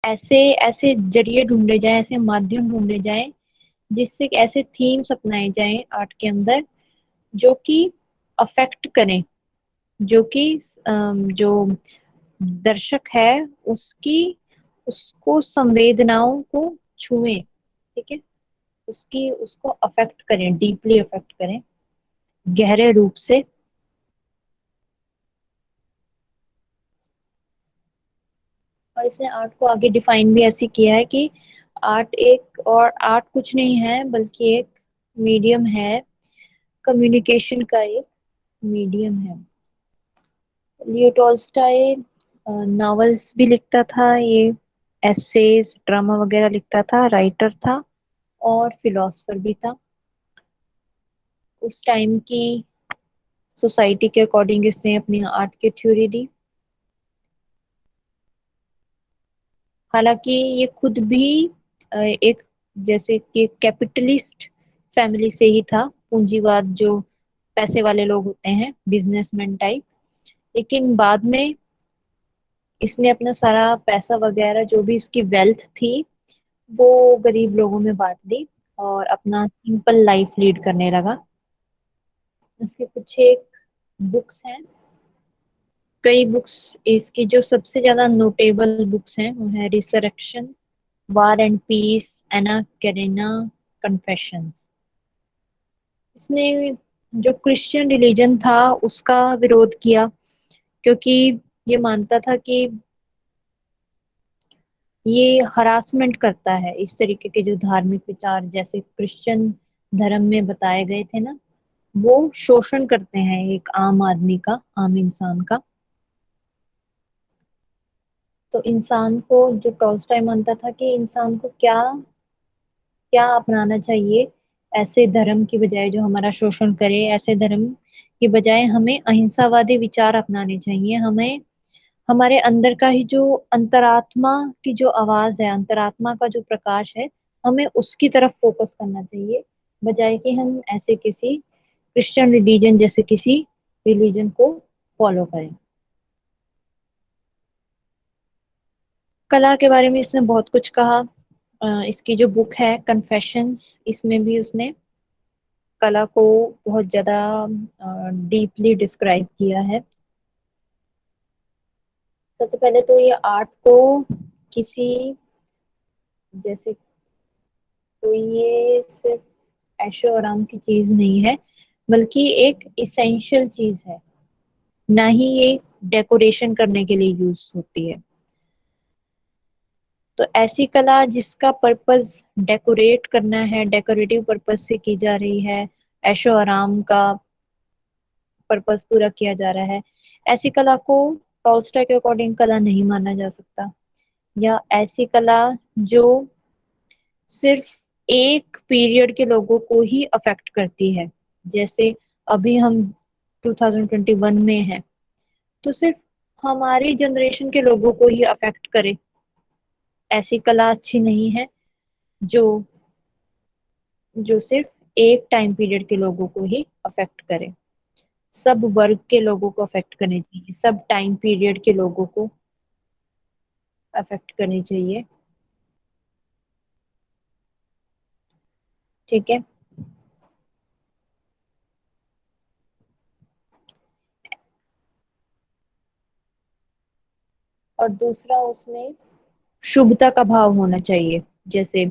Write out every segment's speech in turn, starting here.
ऐसे ऐसे जरिए ढूंढे जाएं, ऐसे माध्यम ढूंढे जाएं जिससे ऐसे थीम्स अपनाए जाएं आर्ट के अंदर जो कि अफेक्ट करें, जो कि जो दर्शक है उसकी उसको संवेदनाओं को छुए, ठीक है, उसकी उसको अफेक्ट करें, डीपली अफेक्ट करें, गहरे रूप से। और इसने आर्ट को आगे डिफाइन भी ऐसे किया है कि आर्ट कुछ नहीं है बल्कि एक मीडियम है, कम्युनिकेशन का एक मीडियम है। लियो टॉल्स्टॉय नॉवेल्स भी लिखता था, ये एसेज ड्रामा वगैरह लिखता था, राइटर था और फिलोसफर भी था। उस टाइम की सोसाइटी के अकॉर्डिंग इसने अपनी आर्ट की थ्योरी दी। हालांकि ये खुद भी एक जैसे कि कैपिटलिस्ट फैमिली से ही था, पूंजीवाद, जो पैसे वाले लोग होते हैं, बिजनेसमैन टाइप। लेकिन बाद में इसने अपना सारा पैसा वगैरह जो भी इसकी वेल्थ थी वो गरीब लोगों में बांट दी और अपना सिंपल लाइफ लीड करने लगा। इसके कुछ एक बुक्स हैं, कई बुक्स। इसकी जो सबसे ज्यादा नोटेबल बुक्स हैं वो है resurrection, war and peace, Anna Karenina, confessions. इसने जो क्रिश्चियन रिलीजन था उसका विरोध किया, क्योंकि ये मानता था कि ये हरासमेंट करता है, इस तरीके के जो धार्मिक विचार जैसे क्रिश्चियन धर्म में बताए गए थे ना, वो शोषण करते हैं एक आम आदमी का, आम इंसान का। तो इंसान को, जो टॉल्स्टॉय मानता था कि इंसान को क्या क्या अपनाना चाहिए, ऐसे धर्म की बजाय जो हमारा शोषण करे, ऐसे धर्म की बजाय हमें अहिंसावादी विचार अपनाने चाहिए। हमें हमारे अंदर का ही जो अंतरात्मा की जो आवाज है, अंतरात्मा का जो प्रकाश है, हमें उसकी तरफ फोकस करना चाहिए, बजाय कि हम ऐसे किसी क्रिश्चियन रिलीजन जैसे किसी रिलीजन को फॉलो करें। कला के बारे में इसने बहुत कुछ कहा। इसकी जो बुक है कन्फेशंस, इसमें भी उसने कला को बहुत ज्यादा डीपली डिस्क्राइब किया है। सबसे पहले तो ये आर्ट को किसी जैसे, तो ये सिर्फ ऐशो आराम की चीज नहीं है बल्कि एक इसेंशियल चीज है, ना ही ये डेकोरेशन करने के लिए यूज होती है। तो ऐसी कला जिसका पर्पस डेकोरेट करना है, डेकोरेटिव पर्पस से की जा रही है, ऐशो आराम का पर्पस पूरा किया जा रहा है, ऐसी कला को टॉल्स्टॉय के अकॉर्डिंग कला नहीं माना जा सकता। या ऐसी कला जो सिर्फ एक पीरियड के लोगों को ही अफेक्ट करती है, जैसे अभी हम 2021 में हैं, तो सिर्फ हमारी जनरेशन के लोगों को ही अफेक्ट करे, ऐसी कला अच्छी नहीं है। जो जो सिर्फ एक टाइम पीरियड के लोगों को ही अफेक्ट करे, सब वर्ग के लोगों को अफेक्ट करनी चाहिए, सब टाइम पीरियड के लोगों को अफेक्ट करनी चाहिए। ठीक है। और दूसरा उसमें शुभता का भाव होना चाहिए, जैसे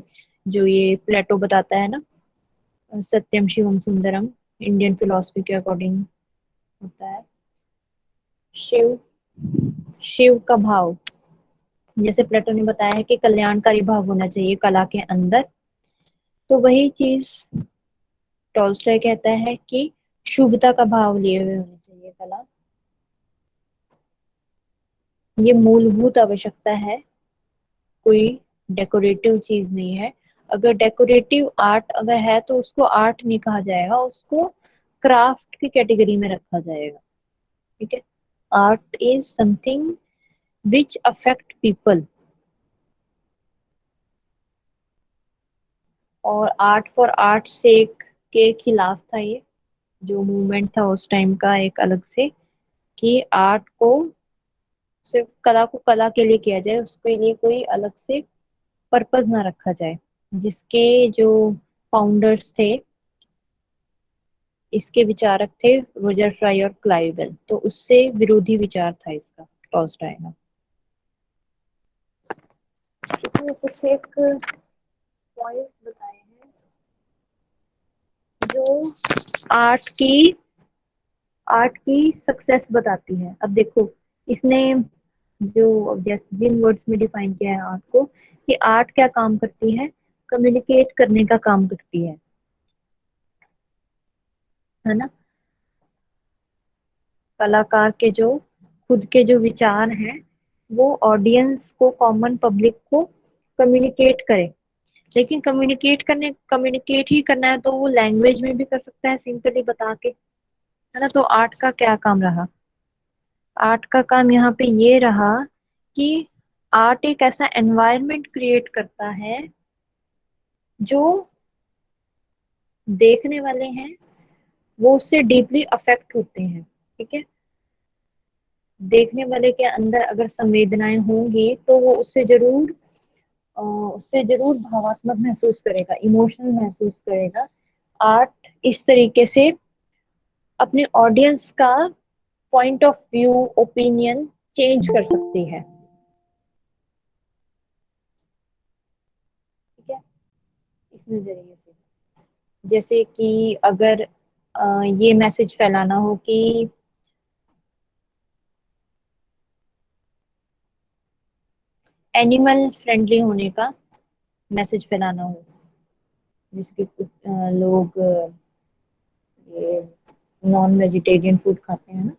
जो ये प्लेटो बताता है ना, सत्यम शिवम सुंदरम, इंडियन फिलोसफी के अकॉर्डिंग होता है। शिव शिव का भाव, जैसे प्लेटो ने बताया है कि कल्याणकारी भाव होना चाहिए कला के अंदर, तो वही चीज टॉल्स्टॉय कहता है कि शुभता का भाव लिए हुए होनी चाहिए कला। ये मूलभूत आवश्यकता है, कोई डेकोरेटिव चीज नहीं है। अगर डेकोरेटिव आर्ट अगर है तो उसको आर्ट नहीं कहा जाएगा, उसको क्राफ्ट की कैटेगरी में रखा जाएगा। ठीक है। Art is something which affect people, और आर्ट फॉर आर्ट सेक के खिलाफ था ये, जो मूवमेंट था उस टाइम का एक अलग से, कि आर्ट को सिर्फ कला को कला के लिए किया जाए, उसके लिए कोई अलग से पर्पस ना रखा जाए। जिसके जो फाउंडर्स थे, इसके विचारक थे रोजर फ्राई और क्लाइव बेल, तो उससे विरोधी विचार था इसका, टॉल्स्टॉय का। इसमें कुछ एक पॉइंट्स बताए हैं जो आर्ट की सक्सेस बताती है। अब देखो, इसने जो जैसे जिन वर्ड्स में डिफाइन किया है आर्ट को, कि आर्ट क्या काम करती है, कम्युनिकेट करने का काम करती है ना। कलाकार के जो खुद के जो विचार हैं वो ऑडियंस को, कॉमन पब्लिक को कम्युनिकेट करे। लेकिन कम्युनिकेट ही करना है तो वो लैंग्वेज में भी कर सकता है, सिंपली बता के, है ना। तो आर्ट का क्या काम रहा? आर्ट का काम यहाँ पे ये रहा कि आर्ट एक ऐसा एनवायरनमेंट क्रिएट करता है जो देखने वाले हैं वो उससे डीपली अफेक्ट होते हैं। ठीक है, देखने वाले के अंदर अगर संवेदनाएं होंगी तो वो उससे जरूर भावात्मक महसूस करेगा, इमोशनल महसूस करेगा। आर्ट इस तरीके से अपने ऑडियंस का point of view, opinion change कर सकती है। ठीक है, इस नजरिए से, जैसे कि अगर ये मैसेज फैलाना हो कि एनिमल फ्रेंडली होने का मैसेज फैलाना हो, जिसके कुछ लोग ये नॉन वेजिटेरियन फूड खाते हैं ना,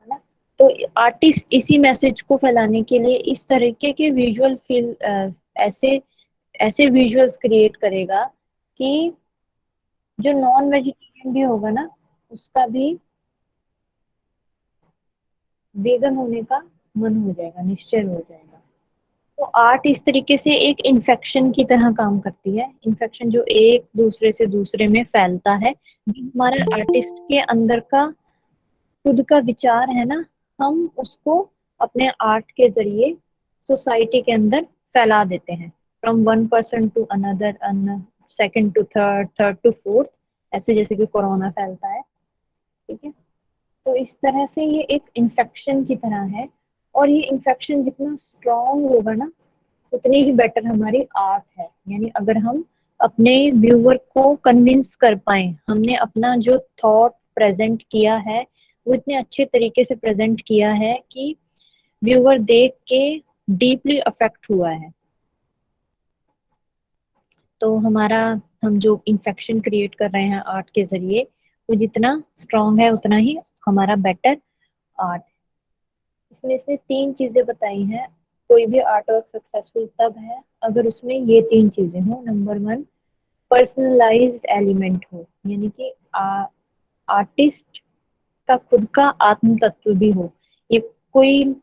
है ना। तो आर्टिस्ट इसी मैसेज को फैलाने के लिए इस तरीके के विजुअल फील ऐसे ऐसे विजुअल्स क्रिएट करेगा कि जो नॉन वेजिटेरियन भी होगा ना, उसका भी वेगन होने का मन हो जाएगा, निश्चय हो जाएगा। तो आर्ट इस तरीके से एक इन्फेक्शन की तरह काम करती है, इन्फेक्शन जो एक दूसरे से दूसरे में फैलता है। जो हमारे आर्टिस्ट के अंदर का खुद का विचार है ना, हम उसको अपने आर्ट के जरिए सोसाइटी के अंदर फैला देते हैं, from one person to another, second to third, third to fourth, ऐसे जैसे कि कोरोना फैलता है। ठीक है, तो इस तरह से ये एक इन्फेक्शन की तरह है। और ये इन्फेक्शन जितना स्ट्रांग होगा ना, उतनी ही बेटर हमारी आर्ट है। यानी अगर हम अपने व्यूअर को कन्विंस कर पाए, हमने अपना जो थॉट प्रेजेंट किया है वो इतने अच्छे तरीके से प्रेजेंट किया है कि व्यूअर देख के डीपली अफेक्ट हुआ है, तो हमारा, हम जो इन्फेक्शन क्रिएट कर रहे हैं आर्ट के जरिए, वो जितना स्ट्रांग है उतना ही हमारा बेटर आर्ट। इसमें इसने तीन चीजें बताई हैं। कोई भी आर्ट वर्क सक्सेसफुल तब है अगर उसमें ये तीन चीजें हो। नंबर वन, पर्सनलाइज्ड एलिमेंट हो, यानी कि आर्टिस्ट का खुद का आत्म तत्व भी हो। ये कोई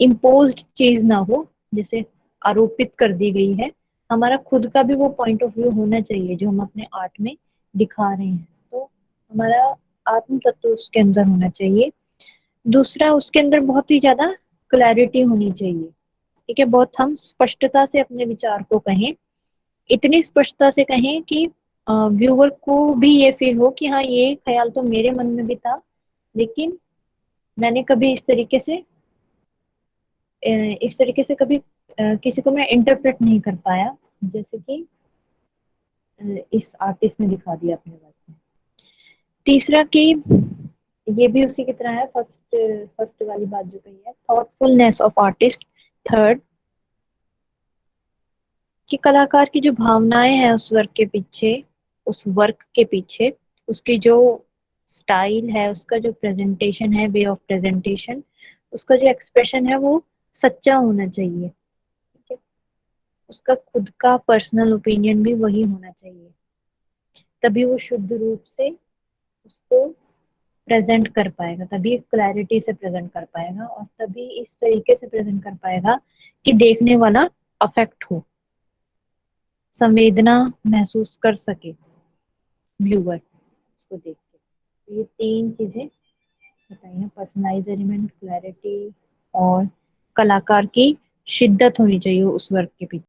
इम्पोज्ड चीज ना हो, जैसे आरोपित कर दी गई है। हमारा खुद का भी वो पॉइंट ऑफ व्यू होना चाहिए जो हम अपने आर्ट में दिखा रहे हैं। तो हमारा आत्म तत्व उसके अंदर होना चाहिए। दूसरा, उसके अंदर बहुत ही ज्यादा क्लैरिटी होनी चाहिए। ठीक है, बहुत हम स्पष्टता से अपने विचार को कहें, इतनी स्पष्टता से कहें कि व्यूअर को भी ये फील हो कि हाँ, ये ख्याल तो मेरे मन में भी था, लेकिन मैंने कभी इस तरीके से कभी किसी को मैं इंटरप्रेट नहीं कर पाया, जैसे कि इस आर्टिस्ट ने दिखा दिया अपने वर्क में। तीसरा कि ये भी उसी की तरह है, फर्स्ट फर्स्ट वाली बात जो कही है, थॉटफुलनेस ऑफ आर्टिस्ट। थर्ड, कि कलाकार की जो भावनाएं हैं उस वर्क के पीछे, उसकी जो स्टाइल है, उसका जो प्रेजेंटेशन है, वे ऑफ प्रेजेंटेशन, उसका जो एक्सप्रेशन है वो सच्चा होना चाहिए। ठीक है, उसका खुद का पर्सनल ओपिनियन भी वही होना चाहिए, तभी वो शुद्ध रूप से उसको प्रेजेंट कर पाएगा, तभी क्लैरिटी से प्रेजेंट कर पाएगा, और तभी इस तरीके से प्रेजेंट कर पाएगा कि देखने वाला अफेक्ट हो, संवेदना महसूस कर सके व्यूअर उसको देख के। तो ये तीन चीजें बताई हैं, पर्सनलाइज एलिमेंट, क्लैरिटी और कलाकार की शिद्दत होनी चाहिए उस वर्क के पीछे।